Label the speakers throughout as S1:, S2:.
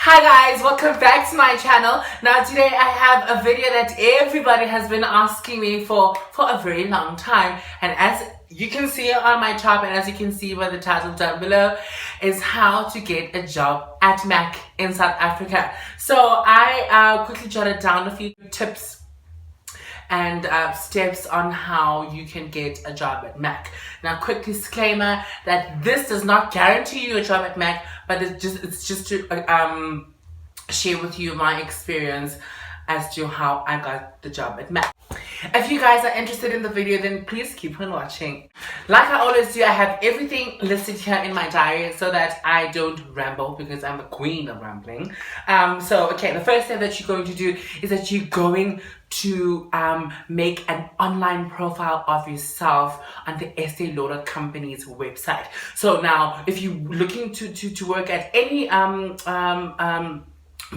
S1: Hi guys, welcome back to my channel. Now today I have a video that everybody has been asking me for a very long time, and as you can see on my top and as you can see by the title down below is how to get a job at Mac in South Africa. So I quickly jotted down a few tips and steps on how you can get a job at Mac. Now, quick disclaimer that this does not guarantee you a job at Mac, but it's just to share with you my experience as to how I got the job at Mac. If you guys are interested in the video, then please keep on watching. Like I always do, I have everything listed here in my diary so that I don't ramble, because I'm the queen of rambling. Okay, the first step that you're going to do is that you're going to make an online profile of yourself on the Estee Lauder company's website. So now, if you're looking to work at any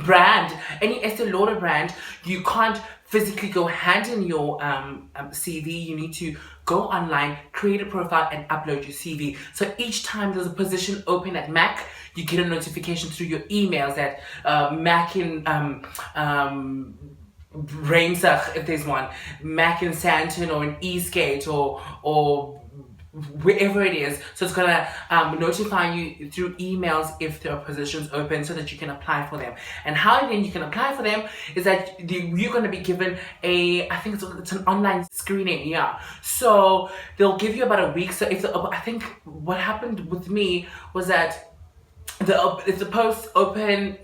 S1: brand, any Estee Lauder brand, you can't physically go hand in your CV. You need to go online, create a profile, and upload your CV. So each time there's a position open at Mac, you get a notification through your emails that Mac in Rainsach, if there's one, Mac in Sandton or in Eastgate or wherever it is. So it's gonna notify you through emails if there are positions open so that you can apply for them. And how then you can apply for them is that you're gonna be given I think it's an online screening, yeah. So they'll give you about a week. So I think what happened with me was that if the post open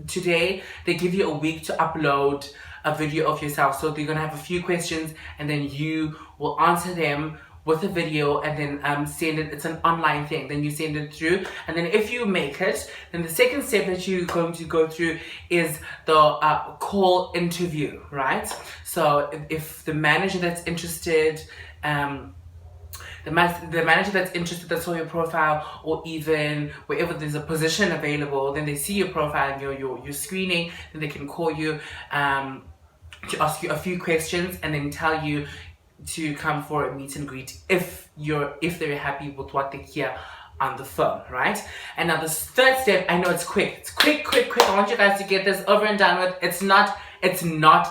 S1: today, they give you a week to upload a video of yourself. So they're gonna have a few questions and then you will answer them with a video and then send it. It's an online thing. Then you send it through, and then if you make it, then the second step that you're going to go through is the call interview, right? So if the manager that's interested, the manager that's interested, that saw your profile, or even wherever there's a position available, then they see your profile and your screening, then they can call you to ask you a few questions and then tell you to come for a meet and greet if they're happy with what they hear on the phone, right? And now the third step, I know it's quick. I want you guys to get this over and done with. It's not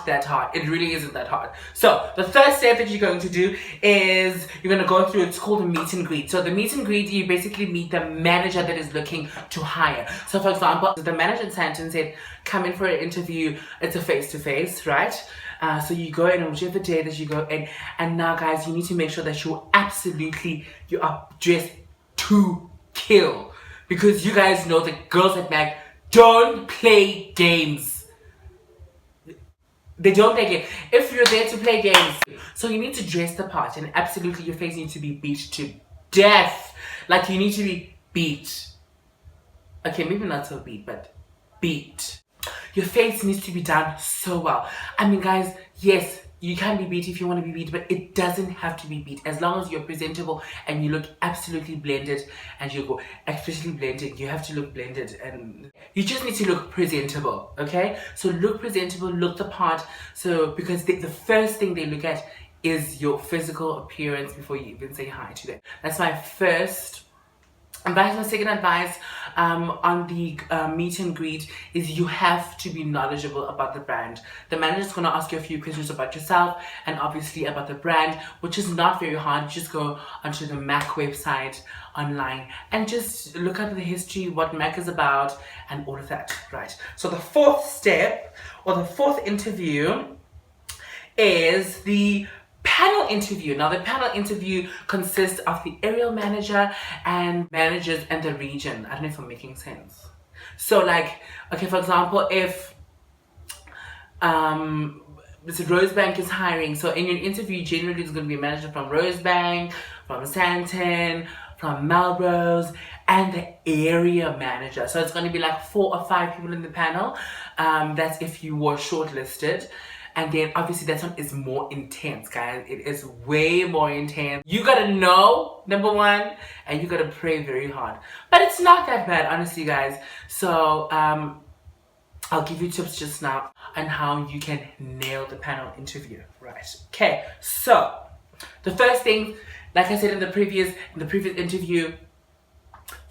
S1: that hard. It really isn't that hard. So the third step that you're going to do is you're going to go through, it's called a meet and greet. So the meet and greet, you basically meet the manager that is looking to hire. So for example, the manager in Sandton said, come in for an interview. It's a face-to-face, right? So you go in on whichever day that you go in, and now guys, you need to make sure that you are dressed to kill, because you guys know the girls at Mac don't play games. They don't play games. If you're there to play games, so you need to dress the part, and absolutely your face needs to be beat to death. Like, you need to be beat. Okay, maybe not so beat, but beat. Your face needs to be done so well. I mean, guys, yes, you can be beat if you want to be beat, but it doesn't have to be beat. As long as you're presentable and you look absolutely blended, and you go especially blended, you have to look blended, and you just need to look presentable, okay? So look presentable, look the part. So because the first thing they look at is your physical appearance before you even say hi to them. That's my first advice. My second advice on the meet and greet is you have to be knowledgeable about the brand. The manager is going to ask you a few questions about yourself and obviously about the brand, which is not very hard. You just go onto the Mac website online and just look at the history, what Mac is about, and all of that, right? So the fourth step, or the fourth interview, is the panel interview. Now the panel interview consists of the area manager and managers in the region. I don't know if I'm making sense. So like, okay, for example, if Rosebank is hiring, so in your interview generally it's going to be a manager from Rosebank, from Sandton, from Melrose, and the area manager. So it's going to be like 4 or 5 people in the panel. That's if you were shortlisted. And then obviously that one is more intense, guys. It is way more intense. You gotta know, number one, and you gotta pray very hard. But it's not that bad, honestly, guys. So I'll give you tips just now on how you can nail the panel interview, right? Okay, so the first thing, like I said in the previous interview,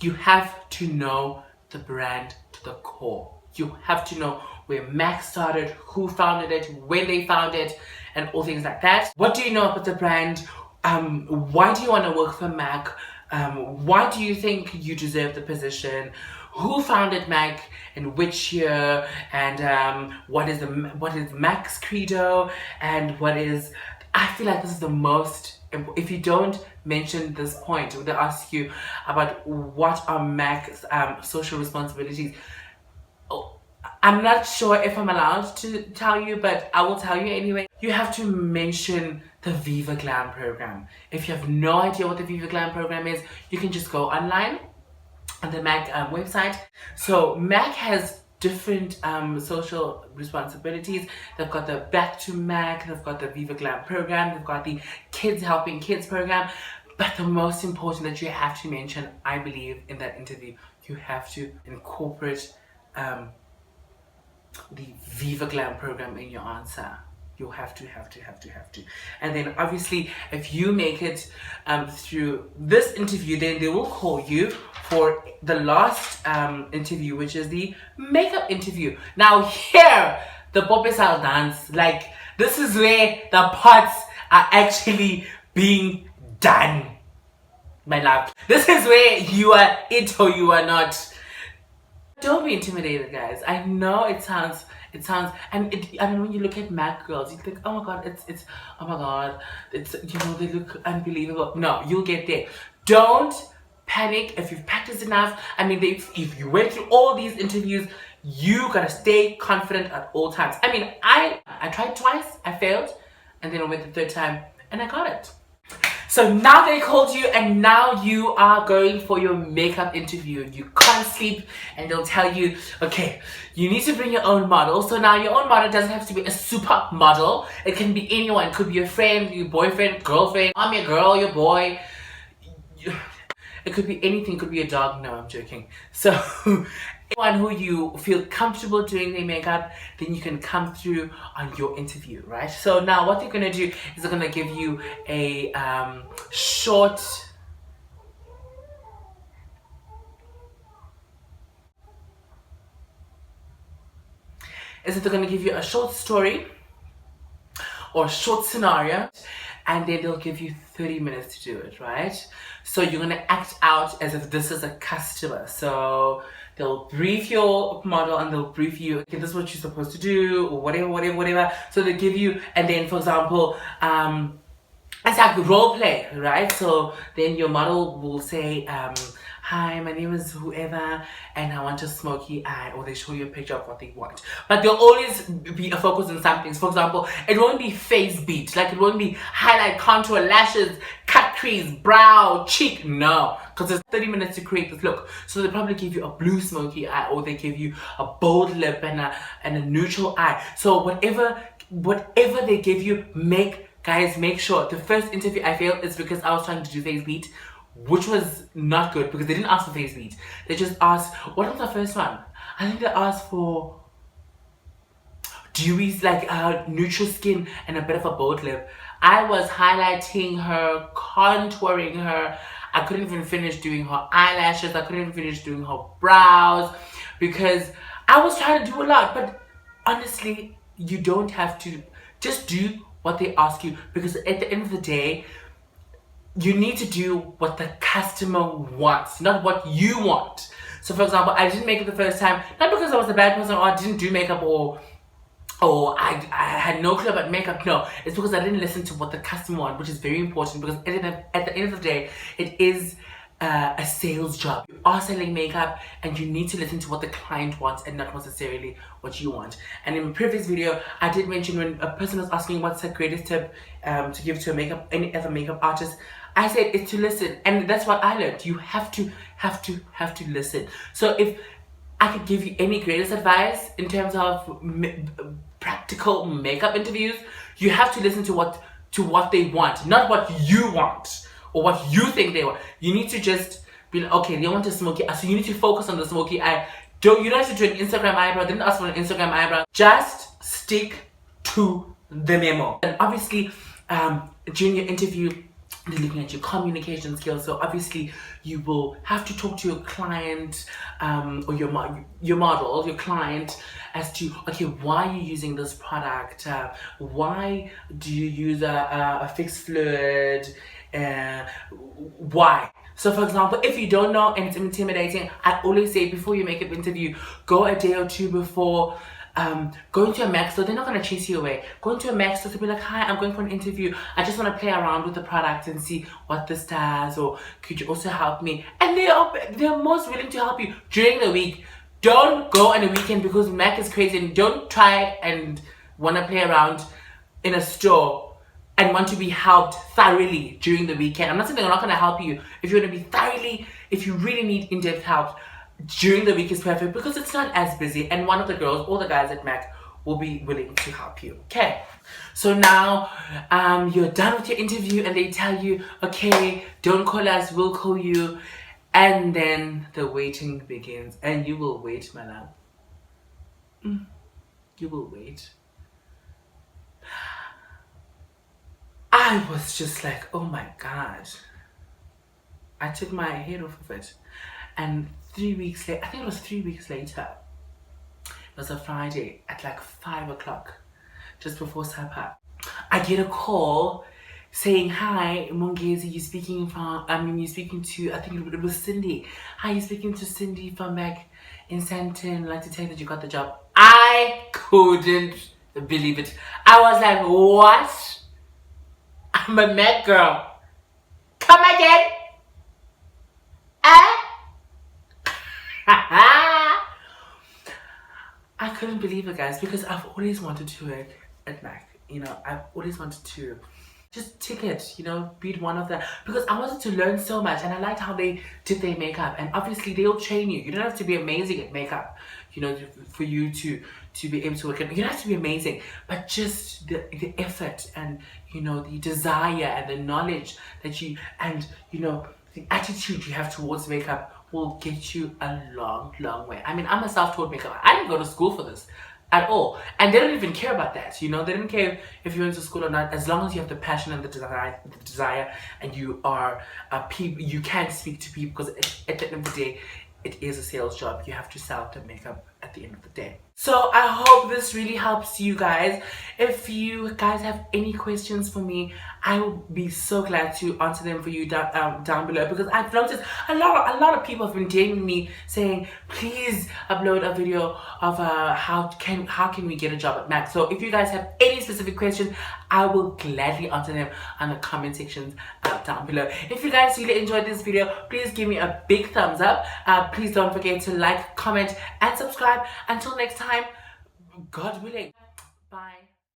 S1: you have to know the brand to the core. You have to know where MAC started, who founded it, when they found it, and all things like that. What do you know about the brand? Why do you want to work for MAC? Why do you think you deserve the position? Who founded MAC in which year? And what is MAC's credo? And what is... I feel like this is the most... If you don't mention this point, when they ask you about what are MAC's social responsibilities, I'm not sure if I'm allowed to tell you, but I will tell you anyway. You have to mention the Viva Glam program. If you have no idea what the Viva Glam program is, you can just go online on the MAC website. So MAC has different social responsibilities. They've got the Back to MAC, they've got the Viva Glam program, they've got the Kids Helping Kids program. But the most important that you have to mention, I believe, in that interview, you have to incorporate the Viva Glam program in your answer. You have to. And then obviously, if you make it through this interview, then they will call you for the last interview, which is the makeup interview. Now here, the Popesal dance, like this is where the parts are actually being done, my love. This is where you are it or you are not. Don't be intimidated, guys. I know it sounds, and when you look at MAC girls, you think, oh my god, oh my god, they look unbelievable. No, you'll get there. Don't panic if you've practiced enough. I mean, if you went through all these interviews, you gotta stay confident at all times. I mean, I tried twice, I failed, and then I went the third time, and I got it. So now they called you and now you are going for your makeup interview. You can't sleep and they'll tell you, okay, you need to bring your own model. So now your own model doesn't have to be a super model. It can be anyone. It could be your friend, your boyfriend, girlfriend. I'm your girl, your boy. It could be anything. It could be a dog. No, I'm joking. So anyone who you feel comfortable doing their makeup, then you can come through on your interview, right? So now what they're going to do is they're going to give you a short... Is that they're going to give you a short story or a short scenario, and then they'll give you 30 minutes to do it, right? So you're going to act out as if this is a customer. So they'll brief your model and they'll brief you, okay, this is what you're supposed to do, or whatever. So they give you, and then for example, it's like role play, right? So then your model will say, hi, my name is whoever, and I want a smoky eye, or they show you a picture of what they want. But there'll always be a focus on some things. For example, it won't be face beat, like it won't be highlight, contour, lashes, cut crease, brow, cheek, no. Because there's 30 minutes to create this look. So they probably give you a blue smoky eye, or they give you a bold lip and a neutral eye. So whatever they give you, guys, make sure. The first interview I failed is because I was trying to do face beat, which was not good because they didn't ask for face beat. They just asked, what was the first one? I think they asked for dewy, like neutral skin and a bit of a bold lip. I was highlighting her, contouring her. I couldn't even finish doing her eyelashes. I couldn't even finish doing her brows because I was trying to do a lot. But honestly, you don't have to. Just do what they ask you, because at the end of the day, you need to do what the customer wants, not what you want. So for example, I didn't make it the first time, not because I was a bad person or I didn't do makeup or I had no clue about makeup. No, it's because I didn't listen to what the customer wants, which is very important, because at the end of the day, it is a sales job. You are selling makeup and you need to listen to what the client wants and not necessarily what you want. And in my previous video, I did mention when a person was asking what's the greatest tip to give to any other makeup artist, I said it's to listen. And that's what I learned. You have to listen. So if I could give you any greatest advice in terms of practical makeup interviews, you have to listen to what they want, not what you want or what you think they want. You need to just be like, okay, they want a smoky eye, so you need to focus on the smoky eye. You don't have to do an Instagram eyebrow. They didn't ask for an Instagram eyebrow. Just stick to the memo. And obviously, during your interview, they're looking at your communication skills. So obviously you will have to talk to your client, or your model, your client, as to, okay, why are you using this product? Why do you use a fixed fluid? Why? So for example, if you don't know and it's intimidating, I always say before you make an interview, go a day or two before. Go into a Mac store, they're not going to chase you away. Go into a Mac store to be like, hi, I'm going for an interview. I just want to play around with the product and see what this does, or could you also help me? And they're most willing to help you during the week. Don't go on a weekend because Mac is crazy, and don't try and want to play around in a store and want to be helped thoroughly during the weekend. I'm not saying they're not going to help you. If you want to be thoroughly, if you really need in-depth help, during the week is perfect because it's not as busy, and one of the girls or the guys at Mac will be willing to help you. Okay, so now you're done with your interview and they tell you, okay, don't call us, we'll call you. And then the waiting begins, and you will wait, my love. You will wait. I was just like, oh my God. I took my head off of it. And 3 weeks later, I think it was 3 weeks later, it was a Friday at like 5 o'clock, just before supper, I get a call saying, hi, Mongezi, you're speaking to, I think it was Cindy. Hi, you're speaking to Cindy from back in Santon. I'd like to tell you that you got the job. I couldn't believe it. I was like, what? I'm a Mac girl. Come again? I couldn't believe it, guys, because I've always wanted to work at Mac. I've always wanted to just tick it, be one of them, because I wanted to learn so much, and I liked how they did their makeup. And obviously they'll train you. You don't have to be amazing at makeup, for you to be able to work at. You don't have to be amazing, but just the effort and the desire and the knowledge that you, and the attitude you have towards makeup will get you a long, long way. I mean, I'm a self-taught makeup. I didn't go to school for this at all. And they don't even care about that, They don't care if you went to school or not, as long as you have the passion and the desire, and you are you can speak to people, because at the end of the day, it is a sales job. You have to sell the makeup at the end of the day. So I hope this really helps you guys. If you guys have any questions for me, I will be so glad to answer them for you down below, because I've noticed a lot of people have been DMing me saying, please upload a video of how can we get a job at Mac. So if you guys have any specific questions, I will gladly answer them on the comment sections down below. If you guys really enjoyed this video, please give me a big thumbs up. Please don't forget to like, comment, and subscribe. Until next time, God willing. Bye.